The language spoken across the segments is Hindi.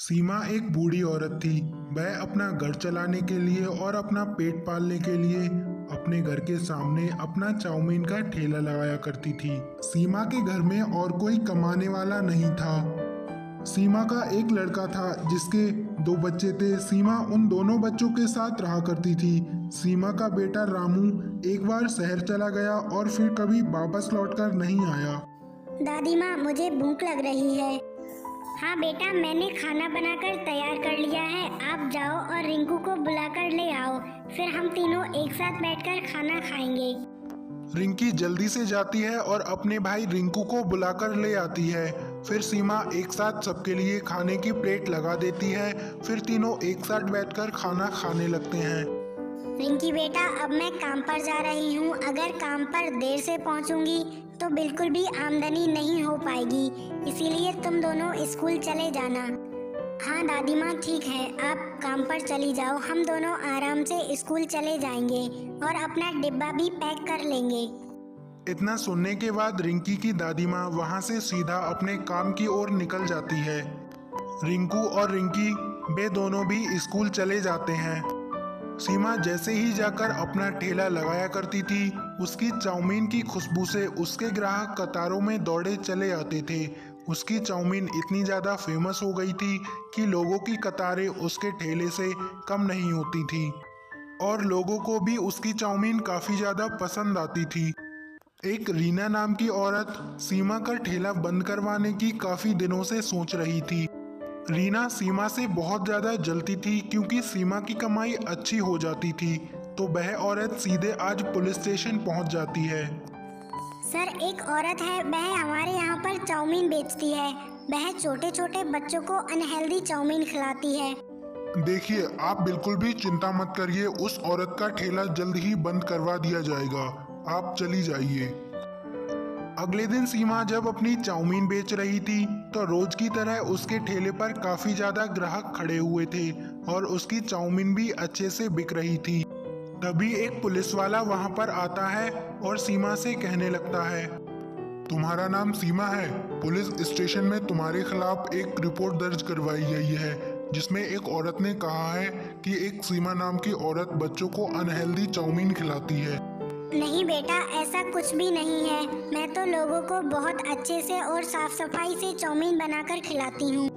सीमा एक बूढ़ी औरत थी। वह अपना घर चलाने के लिए और अपना पेट पालने के लिए अपने घर के सामने अपना चाउमीन का ठेला लगाया करती थी। सीमा के घर में और कोई कमाने वाला नहीं था। सीमा का एक लड़का था जिसके 2 बच्चे थे। सीमा उन दोनों बच्चों के साथ रहा करती थी। सीमा का बेटा रामू एक बार शहर चला गया और फिर कभी वापस लौटकर नहीं आया। दादी माँ, मुझे भूख लग रही है। हाँ बेटा, मैंने खाना बनाकर तैयार कर लिया है। आप जाओ और रिंकू को बुलाकर ले आओ, फिर हम तीनों एक साथ बैठकर खाना खाएंगे। रिंकी जल्दी से जाती है और अपने भाई रिंकू को बुलाकर ले आती है। फिर सीमा एक साथ सबके लिए खाने की प्लेट लगा देती है। फिर तीनों एक साथ बैठकर खाना खाने लगते हैं। रिंकी बेटा, अब मैं काम पर जा रही हूँ। अगर काम पर देर से पहुँचूंगी तो बिल्कुल भी आमदनी नहीं हो पाएगी, इसीलिए तुम दोनों स्कूल चले जाना। हाँ दादी माँ, ठीक है, आप काम पर चली जाओ। हम दोनों आराम से स्कूल चले जाएंगे और अपना डिब्बा भी पैक कर लेंगे। इतना सुनने के बाद रिंकी की दादी माँ वहाँ से सीधा अपने काम की ओर निकल जाती है। रिंकू और रिंकी वे दोनों भी स्कूल चले जाते हैं। सीमा जैसे ही जाकर अपना ठेला लगाया करती थी, उसकी चाउमीन की खुशबू से उसके ग्राहक कतारों में दौड़े चले आते थे। उसकी चाउमीन इतनी ज़्यादा फेमस हो गई थी कि लोगों की कतारें उसके ठेले से कम नहीं होती थी और लोगों को भी उसकी चाउमीन काफ़ी ज़्यादा पसंद आती थी। एक रीना नाम की औरत सीमा का ठेला बंद करवाने की काफ़ी दिनों से सोच रही थी। रीना सीमा से बहुत ज़्यादा जलती थी क्योंकि सीमा की कमाई अच्छी हो जाती थी, तो वह औरत सीधे आज पुलिस स्टेशन पहुंच जाती है। सर, एक औरत है, वह हमारे यहाँ पर चाउमीन बेचती है। वह छोटे छोटे बच्चों को अनहेल्दी चाउमीन खिलाती है। देखिए, आप बिल्कुल भी चिंता मत करिए, उस औरत का ठेला जल्द ही बंद करवा दिया जाएगा। आप चली जाइए। अगले दिन सीमा जब अपनी चाउमीन बेच रही थी तो रोज की तरह उसके ठेले पर काफी ज्यादा ग्राहक खड़े हुए थे और उसकी चाउमीन भी अच्छे से बिक रही थी। तभी एक पुलिस वाला वहां पर आता है और सीमा से कहने लगता है, तुम्हारा नाम सीमा है? पुलिस स्टेशन में तुम्हारे खिलाफ एक रिपोर्ट दर्ज करवाई गई है जिसमें एक औरत ने कहा है कि एक सीमा नाम की औरत बच्चों को अनहेल्दी चाउमीन खिलाती है। नहीं बेटा, ऐसा कुछ भी नहीं है। मैं तो लोगों को बहुत अच्छे से और साफ सफाई से चाउमीन बनाकर खिलाती हूँ।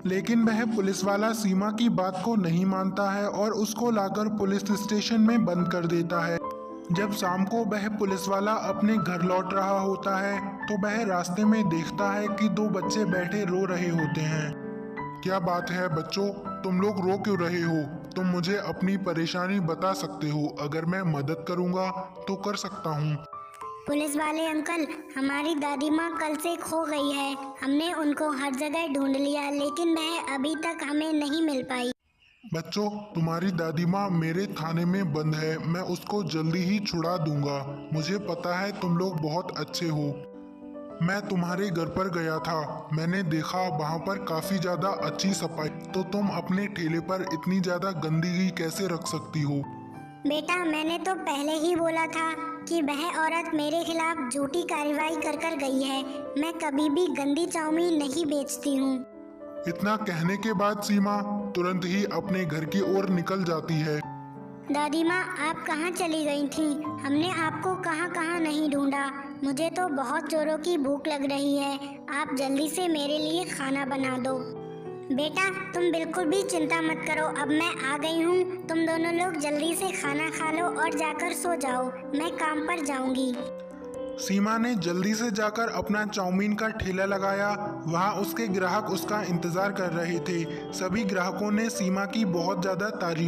लेकिन वह पुलिस वाला सीमा की बात को नहीं मानता है और उसको लाकर पुलिस स्टेशन में बंद कर देता है। जब शाम को वह पुलिस वाला अपने घर लौट रहा होता है तो वह रास्ते में देखता है कि 2 बच्चे बैठे रो रहे होते हैं। क्या बात है बच्चों, तुम लोग रो क्यों रहे हो? तुम मुझे अपनी परेशानी बता सकते हो, अगर मैं मदद करूँगा तो कर सकता हूँ। पुलिस वाले अंकल, हमारी दादी माँ कल से खो गई है। हमने उनको हर जगह ढूंढ लिया, लेकिन वह अभी तक हमें नहीं मिल पाई। बच्चों, तुम्हारी दादी माँ मेरे थाने में बंद है। मैं उसको जल्दी ही छुड़ा दूंगा। मुझे पता है तुम लोग बहुत अच्छे हो। मैं तुम्हारे घर पर गया था, मैंने देखा वहाँ पर काफ़ी ज़्यादा अच्छी सफाई, तो तुम अपने ठेले पर इतनी ज़्यादा गंदगी कैसे रख सकती हो? बेटा, मैंने तो पहले ही बोला था कि वह औरत मेरे खिलाफ झूठी कार्रवाई कर गई है। मैं कभी भी गंदी चाउमीन नहीं बेचती हूँ। इतना कहने के बाद सीमा तुरंत ही अपने घर की ओर निकल जाती है। दादी माँ, आप कहाँ चली गई थी? हमने आपको कहाँ कहाँ नहीं ढूंढा। मुझे तो बहुत जोरों की भूख लग रही है। आप जल्दी से मेरे लिए खाना बना दो। बेटा, तुम बिल्कुल भी चिंता मत करो, अब मैं आ गई हूँ। तुम दोनों लोग जल्दी से खाना खा लो और जाकर सो जाओ। मैं काम पर जाऊंगी। सीमा ने जल्दी से जाकर अपना चाउमीन का ठेला लगाया। वहाँ उसके ग्राहक उसका इंतजार कर रहे थे। सभी ग्राहकों ने सीमा की बहुत ज़्यादा तारीफ